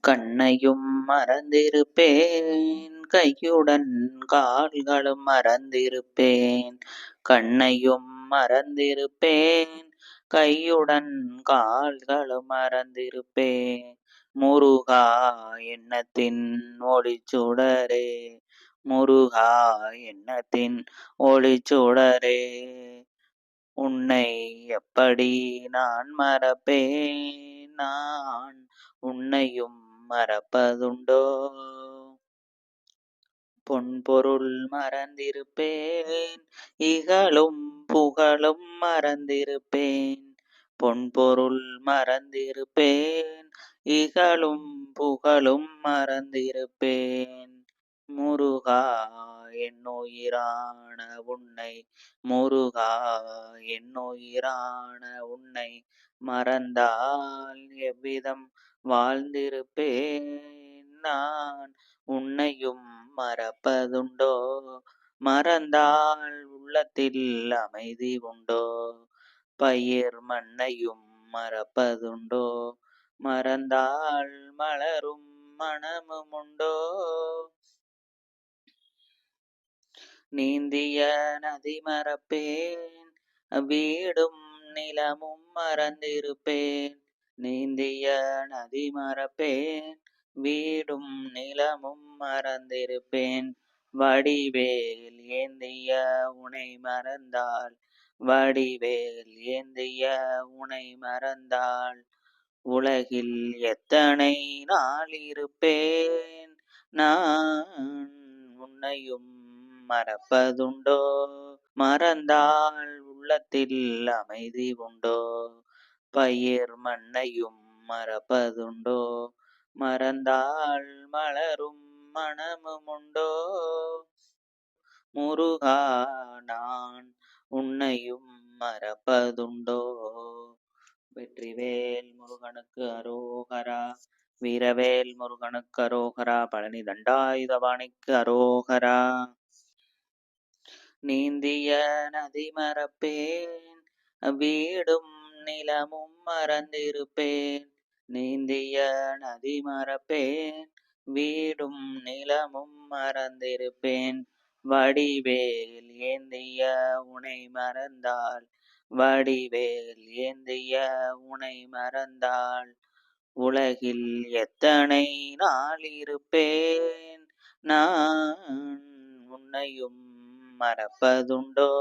கண்ணையும் மறந்திருப்பேன் கையுடன் கால்களும் மறந்திருப்பேன். கண்ணையும் மறந்திருப்பேன் கையுடன் கால்களும் மறந்திருப்பேன். முருகா எண்ணத்தின் ஒளிச்சுடரே, முருகா எண்ணத்தின் ஒளிச்சுடரே, உன்னை எப்படி நான் மறப்பேன், நான் உன்னையும் மறப்பதுண்டோ. பொன்பொருள் மறந்திருப்பேன் இகழும் புகழும் மறந்திருப்பேன். பொன்பொருள் மறந்திருப்பேன் இகழும் புகழும் மறந்திருப்பேன். முருகா என்னுயிரான உன்னை, முருகா என்னுயிரான உன்னை மறந்தால் எவ்விதம் வாழ்ந்திருப்பேன், நான் உன்னையும் மறப்பதுண்டோ. மறந்தால் உள்ளத்தில் அமைதி உண்டோ, பயிர் மண்ணையும் மறப்பதுண்டோ. மறந்தால் மலரும் மனமும் உண்டோ. நீந்திய நதி மறப்பேன் வீடும் நிலமும் மறந்திருப்பேன். நீந்திய நதி மறப்பேன் வீடும் நிலமும் மறந்திருப்பேன். வடிவேல் ஏந்திய உனை மறந்தால், வடிவேல் ஏந்திய உனை மறந்தால் உலகில் எத்தனை நாள் இருப்பேன், நான் உன்னையும் மறப்பதுண்டோ. மறந்தால் உள்ளத்தில் அமைதி உண்டோ, பயிர் மண்ணையும் மறப்பதுண்டோ. மறந்தால் மலரும் மனமும் உண்டோ. முருகா நான் உன்னையும் மறப்பதுண்டோ. வெற்றிவேல் முருகனுக்கு அரோகரா, வீரவேல் முருகனுக்கு அரோகரா, பழனி தண்டாயுதபாணிக்கு அரோகரா. நீந்திய நதி மறப்பேன் வீடும் நிலமும் மறந்திருப்பேன். நீந்திய நதி மறப்பேன் வீடும் நிலமும் மறந்திருப்பேன். வடிவேல் ஏந்திய உனை மறந்தால், வடிவேல் ஏந்திய உனை மறந்தால் உலகில் எத்தனை நாள் இருப்பேன், நான் உன்னையும் மறப்பதுண்டோ.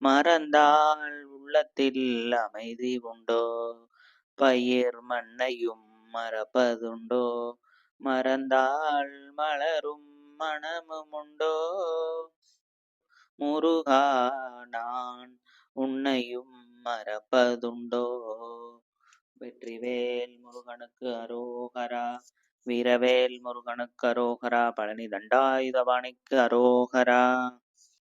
மறந்தால் உள்ளத்தில் அமைதி உண்டோ, பயிர் மண்ணையும் மறப்பதுண்டோ. மறந்தால் மலரும் மனமும் உண்டோ. முருகா நான் உன்னையும் மறப்பதுண்டோ. வெற்றிவேல் முருகனுக்கு அரோகரா, வீரவேல் முருகனுக்கு அரோகரா, பழனி தண்டாயுதபாணிக்கு அரோகரா.